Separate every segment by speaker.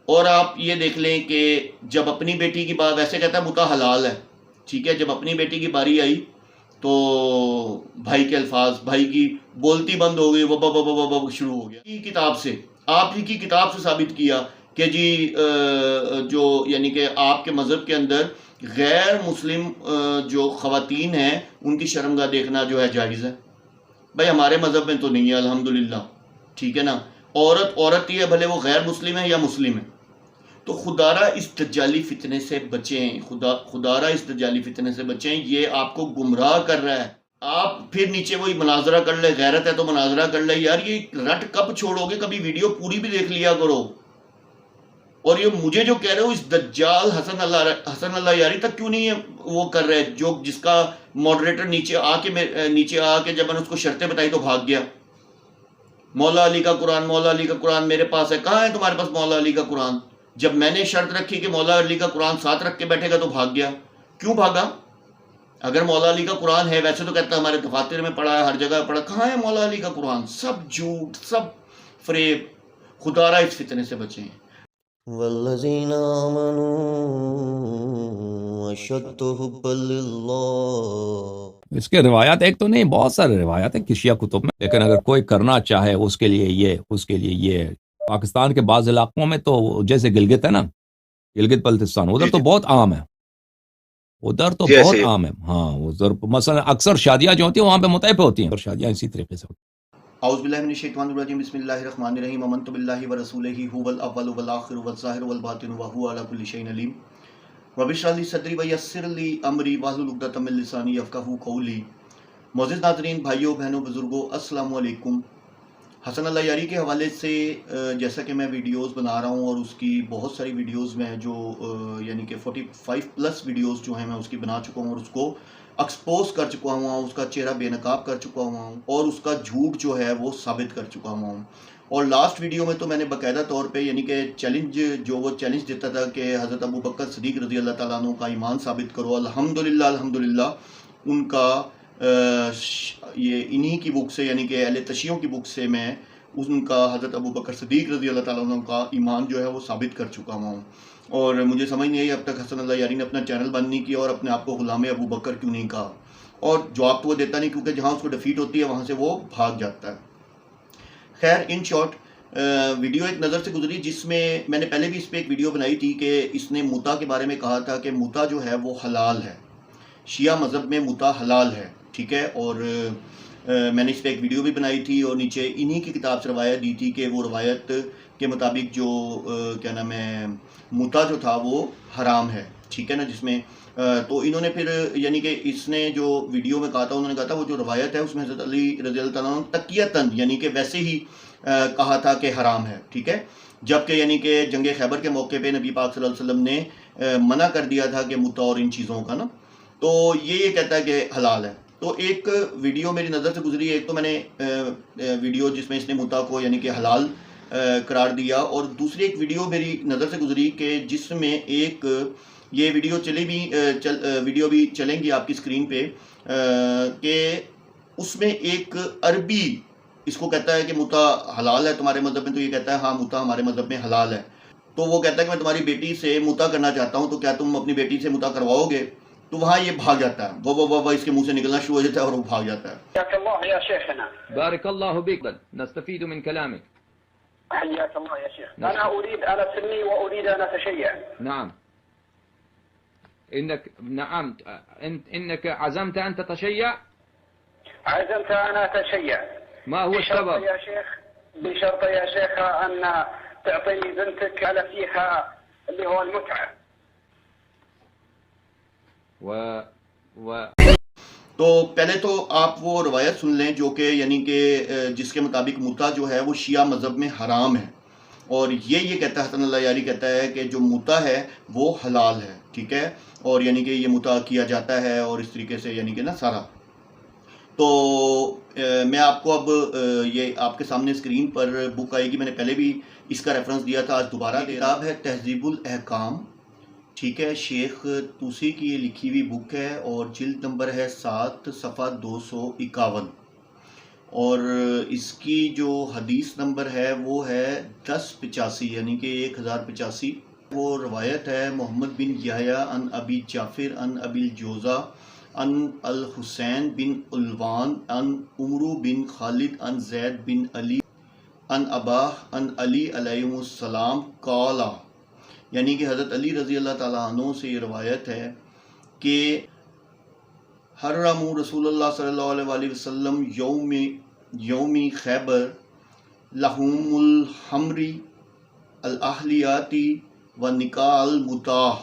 Speaker 1: اور آپ یہ دیکھ لیں کہ جب اپنی بیٹی کی بات، ویسے کہتا ہے متا حلال ہے، ٹھیک ہے، جب اپنی بیٹی کی باری آئی تو بھائی کے الفاظ، بھائی کی بولتی بند ہو گئی، وہ شروع ہو گیا کتاب سے، آپ کی کتاب سے ثابت کیا کہ جی جو یعنی کہ آپ کے مذہب کے اندر غیر مسلم جو خواتین ہیں ان کی شرمگاہ دیکھنا جو ہے جائز ہے. بھائی ہمارے مذہب میں تو نہیں ہے الحمدللہ، ٹھیک ہے نا. عورت ہی ہے، بھلے وہ غیر مسلم ہے یا مسلم ہے. تو خدارہ اس دجالی فتنے سے بچیں، خدارہ اس دجالی فتنے سے بچیں، یہ آپ کو گمراہ کر رہا ہے. آپ پھر نیچے وہی مناظرہ کر لے، غیرت ہے تو مناظرہ کر لے. یار یہ رٹ کب چھوڑو گے؟ کبھی ویڈیو پوری بھی دیکھ لیا کرو. اور یہ مجھے جو کہہ رہے ہو اس دجال حسن اللہ یاری تک کیوں نہیں ہے وہ کر رہے، جو جس کا ماڈریٹر نیچے آ کے جب میں نے اس کو شرطیں بتائی تو بھاگ گیا. مولا علی کا قرآن میرے پاس ہے. کہاں ہے تمہارے پاس مولا علی کا قرآن؟ جب میں نے شرط رکھی کہ مولا علی کا قرآن ساتھ رکھ کے بیٹھے گا تو بھاگ گیا. کیوں بھاگا؟ اگر مولا علی کا قرآن ہے، ویسے تو کہتا ہے ہمارے دفاتر میں پڑھا ہے، ہر جگہ پڑھا. کہاں ہے مولا علی کا قرآن؟ سب جھوٹ، سب فریب. خدا را اس فتنے سے بچیں.
Speaker 2: والذین آمنوا اشد حبا للہ.
Speaker 3: اس کے روایات ایک تو نہیں، بہت سارے روایات ہیں شیعہ کتب میں، لیکن اگر کوئی کرنا چاہے اس کے لیے یہ، اس کے لیے یہ. پاکستان کے بعض علاقوں میں تو جیسے گلگت ہے نا، گلگت بلتستان، ادھر تو بہت عام ہے، ادھر تو بہت عام ہے. ہاں ادھر مثلا اکثر شادیاں جو ہوتی ہیں وہاں پہ متعے پہ ہوتی ہیں، اور شادیاں اسی طریقے سے ہوتی ہیں.
Speaker 1: اعوذ باللہ من الشیطان الرجیم، بسم اللہ الرحمن الرحیم. آمنت باللہ ورسولہ هو الاول والآخر والظاہر والباطن وهو علی کل شیء علیم. رب اشرح لی صدری ویسر لی امری واحلل عقدۃ من لسانی یفقہوا قولی. معزز ناظرین، بھائیوں بہنوں بزرگوں، السلام علیکم. حسن اللہ یاری کے حوالے سے جیسا کہ میں ویڈیوز بنا رہا ہوں، اور اس کی بہت ساری ویڈیوز میں جو یعنی کہ 45 پلس ویڈیوز جو ہیں میں اس کی بنا چکا ہوں، اور اس کو ایکسپوز کر چکا ہوں، اس کا چہرہ بے نقاب کر چکا ہوں، اور اس کا جھوٹ جو ہے وہ ثابت کر چکا ہوں. اور لاسٹ ویڈیو میں تو میں نے باقاعدہ طور پہ یعنی کہ وہ چیلنج دیتا تھا کہ حضرت ابو بکر صدیق رضی اللہ تعالیٰ عنہ کا ایمان ثابت کرو. الحمدللہ ان کا یہ انہی کی بک سے یعنی کہ اہل تشیعوں کی بک سے میں ان کا حضرت ابو بکر صدیق رضی اللہ تعالیٰ عنہ کا ایمان جو ہے وہ ثابت کر چکا ہوں. اور مجھے سمجھ نہیں آئی اب تک حسن اللہ یاری نے اپنا چینل بند نہیں کیا اور اپنے آپ کو غلام ابو بکر کیوں نہیں کہا. اور جواب تو وہ دیتا نہیں، کیونکہ جہاں اس کو ڈیفیٹ ہوتی ہے وہاں سے وہ بھاگ جاتا ہے. خیر، ان شارٹ ویڈیو ایک نظر سے گزری جس میں میں نے پہلے بھی اس پہ ایک ویڈیو بنائی تھی کہ اس نے متا کے بارے میں کہا تھا کہ متا جو ہے وہ حلال ہے، شیعہ مذہب میں متا حلال ہے، ٹھیک ہے. اور میں نے اس پہ ایک ویڈیو بھی بنائی تھی، اور نیچے انہی کی کتاب سے روایت دی تھی کہ وہ روایت کے مطابق جو کیا نام ہے متا جو تھا وہ حرام ہے، ٹھیک ہے نا. جس میں تو انہوں نے پھر یعنی کہ اس نے جو ویڈیو میں کہا تھا، انہوں نے کہا تھا وہ جو روایت ہے اس میں حضرت علی رضی اللہ تعالیٰ عنہ تقیتاً یعنی کہ ویسے ہی کہا تھا کہ حرام ہے، ٹھیک ہے. جبکہ یعنی کہ جنگ خیبر کے موقع پہ نبی پاک صلی اللہ علیہ وسلم نے منع کر دیا تھا کہ متا اور ان چیزوں کا نا، تو یہ کہتا ہے کہ حلال ہے. تو ایک ویڈیو میری نظر سے گزری ہے، ایک تو میں نے ویڈیو جس میں اس نے متا کو یعنی کہ حلال قرار دیا، اور دوسری ایک ویڈیو میری نظر سے گزری کہ جس میں ایک یہ ویڈیو ویڈیو بھی چلیں گی آپ کی اسکرین پہ، کہ اس میں ایک عربی اس کو کہتا ہے کہ متا حلال ہے تمہارے مذہب میں، تو یہ کہتا ہے ہاں متا ہمارے مذہب میں حلال ہے. تو وہ کہتا ہے کہ میں تمہاری بیٹی سے متا کرنا چاہتا ہوں، تو کیا تم اپنی بیٹی سے متا کرواؤ گے؟ تو وہاں یہ بھاگ جاتا ہے، وہ اس کے منہ سے نکلنا شروع ہو جاتا ہے اور وہ بھاگ جاتا ہے.
Speaker 4: حياك الله يا شيخنا.
Speaker 3: بارك الله بك، نستفيد من كلامك.
Speaker 4: حياك الله يا شيخ. أنا سني وأريد أن أتشيع.
Speaker 3: نعم، نعم إنك عزمت أن تتشيع.
Speaker 4: عزمت أن أتشيع.
Speaker 3: ما هو السبب
Speaker 4: يا شيخ؟ بشرط يا شيخ أن تعطيني بنتك على فيها اللي هو المتعة.
Speaker 1: تو پہلے تو آپ وہ روایت سن لیں جو کہ یعنی کہ جس کے مطابق متا جو ہے وہ شیعہ مذہب میں حرام ہے، اور یہ کہتا ہے حسن اللہ یاری کہتا ہے کہ جو متا ہے وہ حلال ہے، ٹھیک ہے. اور یعنی کہ یہ متا کیا جاتا ہے اور اس طریقے سے یعنی کہ نا سارا. تو میں آپ کو اب یہ آپ کے سامنے اسکرین پر بک آئے گی، میں نے پہلے بھی اس کا ریفرنس دیا تھا، آج دوبارہ کتاب ہے تہذیب الاحکام، ٹھیک ہے. شیخ توسی کی یہ لکھی ہوئی بک ہے، اور جلد نمبر ہے 7 صفحہ 251. اور اس کی جو حدیث نمبر ہے وہ ہے 1085 یعنی کہ 1085. وہ روایت ہے محمد بن یحییٰ عن ابی جعفر عن ابی الجوزا عن الحسین بن علوان عن عمرو بن خالد عن زید بن علی عن اباہ عن علی علیہ السلام قال، یعنی کہ حضرت علی رضی اللہ تعالیٰ عنہ سے یہ روایت ہے کہ حرم رسول اللہ صلی اللہ علیہ وآلہ وسلم یوم خیبر لحوم الحمری الاہلیاتی و نکاح المتاح.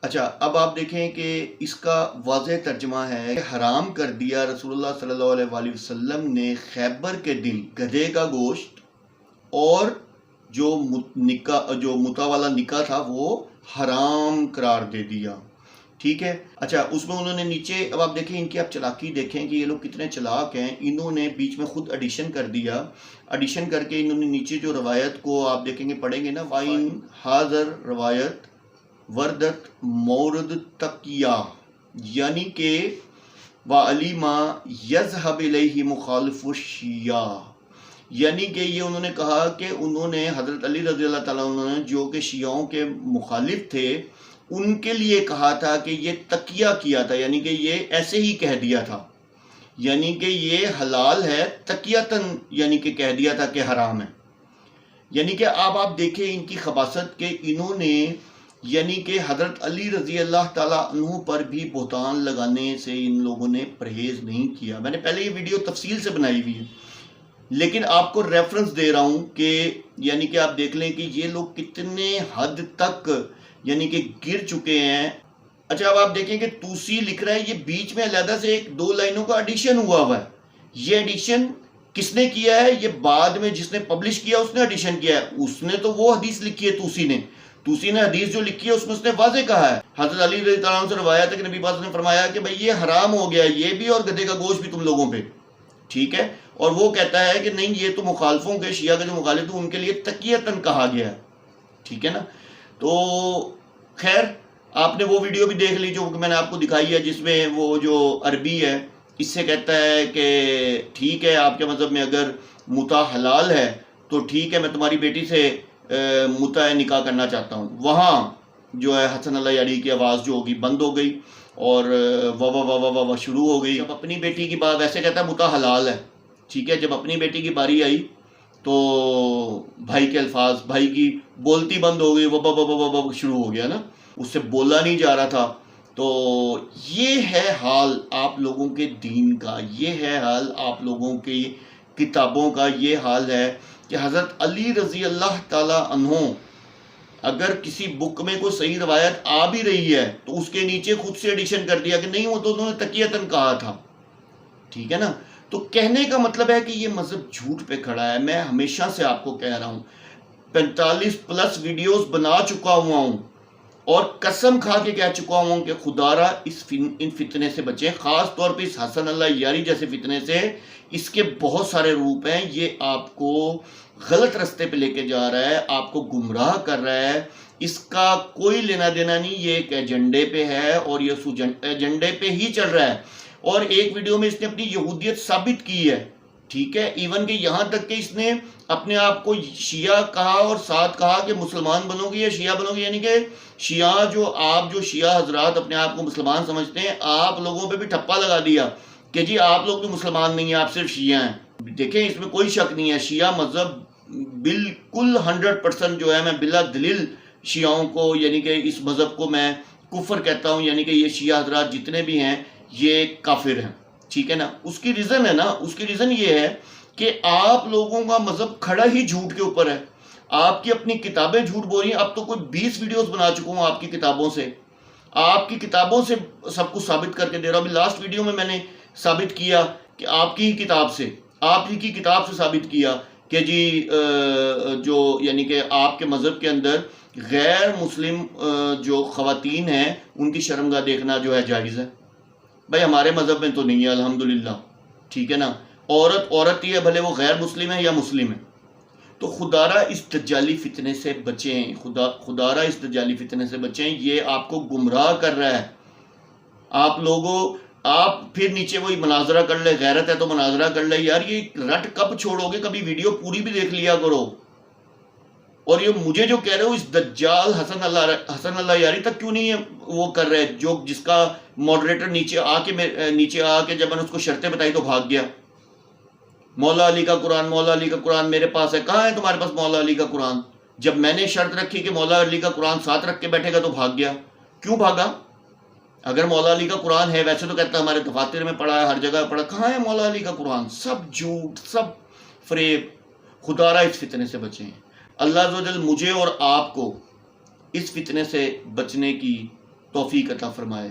Speaker 1: اچھا، اب آپ دیکھیں کہ اس کا واضح ترجمہ ہے کہ حرام کر دیا رسول اللہ صلی اللہ علیہ وآلہ وسلم نے خیبر کے دن گدھے کا گوشت، اور جو متا والا نکاح تھا وہ حرام قرار دے دیا. ٹھیک ہے. اچھا، اس میں انہوں نے نیچے، اب آپ دیکھیں ان کی آپ چلاکی دیکھیں کہ یہ لوگ کتنے چلاک ہیں. انہوں نے بیچ میں خود ایڈیشن کر دیا، ایڈیشن کر کے انہوں نے نیچے جو روایت کو آپ دیکھیں گے، پڑھیں گے نا، وائن حاضر روایت وردت مورد تقیہ، یعنی کہ وعلیما یذهب الیہ مخالف الشیعہ، یعنی کہ یہ انہوں نے کہا کہ انہوں نے حضرت علی رضی اللہ تعالیٰ عنہ نے جو کہ شیعوں کے مخالف تھے ان کے لیے کہا تھا کہ یہ تقیہ کیا تھا، یعنی کہ یہ ایسے ہی کہہ دیا تھا، یعنی کہ یہ حلال ہے تقیتاً، یعنی کہ کہہ دیا تھا کہ حرام ہے. یعنی کہ آپ دیکھیں ان کی خباثت کہ انہوں نے یعنی کہ حضرت علی رضی اللہ تعالیٰ عنہ پر بھی بہتان لگانے سے ان لوگوں نے پرہیز نہیں کیا. میں نے پہلے یہ ویڈیو تفصیل سے بنائی ہوئی ہے، لیکن آپ کو ریفرنس دے رہا ہوں کہ یعنی کہ آپ دیکھ لیں کہ یہ لوگ کتنے حد تک یعنی کہ گر چکے ہیں. اچھا، اب آپ دیکھیں کہ توسی لکھ رہا ہے، یہ بیچ میں علیحدہ سے 1-2 لائنوں کا ایڈیشن ہوا ہے. یہ ایڈیشن کس نے کیا ہے؟ یہ بعد میں جس نے پبلش کیا اس نے ایڈیشن کیا ہے. اس نے تو وہ حدیث لکھی ہے توسی نے حدیث جو لکھی ہے اس نے واضح کہا ہے. حضرت علی رضی اللہ عنہ سے روایت ہے کہ نبی پاک نے فرمایا کہ بھئی یہ حرام ہو گیا، یہ بھی اور گدھے کا گوشت بھی تم لوگوں پہ. ٹھیک ہے. اور وہ کہتا ہے کہ نہیں، یہ تو مخالفوں کے، شیعہ کے جو مخالف ہیں ان کے لیے تقیتاً کہا گیا ہے. ٹھیک ہے نا. تو خیر، آپ نے وہ ویڈیو بھی دیکھ لی جو میں نے آپ کو دکھائی ہے، جس میں وہ جو عربی ہے اس سے کہتا ہے کہ ٹھیک ہے، آپ کے مذہب میں اگر متا حلال ہے تو ٹھیک ہے، میں تمہاری بیٹی سے متا نکاح کرنا چاہتا ہوں. وہاں جو ہے حسن اللہ علی کی آواز جو ہوگی بند ہو گئی اور واہ شروع ہو گئی. جب اپنی بیٹی کی بات، ویسے کہتا ہے متا حلال ہے، ٹھیک ہے، جب اپنی بیٹی کی باری آئی تو بھائی کے الفاظ، بھائی کی بولتی بند ہو گئی، واہ شروع ہو گیا نا، اس سے بولا نہیں جا رہا تھا. تو یہ ہے حال آپ لوگوں کے دین کا، یہ ہے حال آپ لوگوں کی کتابوں کا، یہ حال ہے کہ حضرت علی رضی اللہ تعالی عنہ اگر کسی بک میں کوئی صحیح روایت آ بھی رہی ہے تو اس کے نیچے خود سے ایڈیشن کر دیا کہ نہیں، وہ تو انہوں نے تقیتاً کہا تھا. ٹھیک ہے نا. تو کہنے کا مطلب ہے کہ یہ مذہب جھوٹ پہ کھڑا ہے. میں ہمیشہ سے آپ کو کہہ رہا ہوں، 45+ ویڈیوز بنا چکا ہوا ہوں اور قسم کھا کے کہہ چکا ہوں کہ خدا را ان فتنے سے بچیں، خاص طور پہ اس حسن اللہ یاری جیسے فتنے سے. اس کے بہت سارے روپ ہیں. یہ آپ کو غلط رستے پہ لے کے جا رہا ہے، آپ کو گمراہ کر رہا ہے. اس کا کوئی لینا دینا نہیں، یہ ایک ایجنڈے پہ ہے اور یہ اس ایجنڈے پہ ہی چل رہا ہے. اور ایک ویڈیو میں اس نے اپنی یہودیت ثابت کی ہے. ٹھیک ہے. ایون کہ یہاں تک کہ اس نے اپنے آپ کو شیعہ کہا اور ساتھ کہا کہ مسلمان بنو گے یا شیعہ بنو گے، یعنی کہ شیعہ جو شیعہ حضرات اپنے آپ کو مسلمان سمجھتے ہیں، آپ لوگوں پہ بھی ٹھپا لگا دیا کہ جی آپ لوگ بھی مسلمان نہیں ہیں، آپ صرف شیعہ ہیں. دیکھیں اس میں کوئی شک نہیں ہے، شیعہ مذہب بالکل 100% جو ہے، میں بلا دلیل شیعوں کو یعنی کہ اس مذہب کو میں کفر کہتا ہوں. یعنی کہ یہ شیعہ حضرات جتنے بھی ہیں یہ کافر ہیں. ٹھیک ہے نا. اس کی ریزن ہے نا، اس کی ریزن یہ ہے کہ آپ لوگوں کا مذہب کھڑا ہی جھوٹ کے اوپر ہے. آپ کی اپنی کتابیں جھوٹ بول رہی ہیں. اب تو کوئی 20 ویڈیوز بنا چکا ہوں آپ کی کتابوں سے، آپ کی کتابوں سے سب کچھ ثابت کر کے دے رہا ہوں. ابھی لاسٹ ویڈیو میں نے ثابت کیا کہ آپ کی کتاب سے ثابت کیا کہ جی جو یعنی کہ آپ کے مذہب کے اندر غیر مسلم جو خواتین ہیں ان کی شرمگاہ دیکھنا جو ہے جائز ہے. بھائی ہمارے مذہب میں تو نہیں ہے الحمدللہ. ٹھیک ہے نا. عورت ہی ہے، بھلے وہ غیر مسلم ہے یا مسلم ہے. تو خدارہ اس دجالی فتنے سے بچیں، خدارہ اس دجالی فتنے سے بچیں. یہ آپ کو گمراہ کر رہا ہے. آپ لوگوں آپ پھر نیچے وہی مناظرہ کر لے، غیرت ہے تو مناظرہ کر لے. یار یہ رٹ کب چھوڑو گے؟ کبھی ویڈیو پوری بھی دیکھ لیا کرو. اور یہ مجھے جو کہہ رہے ہو اس دجال حسن اللہ یاری تک کیوں نہیں ہے وہ کر رہے، جس کا ماڈریٹر نیچے آ کے جب میں نے اس کو شرطیں بتائی تو بھاگ گیا. مولا علی کا قرآن میرے پاس ہے. کہاں ہے تمہارے پاس مولا علی کا قرآن؟ جب میں نے شرط رکھی کہ مولا علی کا قرآن ساتھ رکھ کے بیٹھے گا تو بھاگ گیا. کیوں بھاگا؟ اگر مولا علی کا قرآن ہے، ویسے تو کہتا ہے ہمارے دفاتر میں پڑھا ہے، ہر جگہ پڑھا. کہاں ہے مولا علی کا قرآن؟ سب جھوٹ، سب فریب. خدا را اس فتنے سے بچیں. اللہ عز و جل مجھے اور آپ کو اس فتنے سے بچنے کی توفیق عطا فرمائے.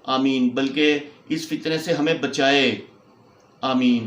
Speaker 1: آمین. بلکہ اس فتنے سے ہمیں بچائے. آمین.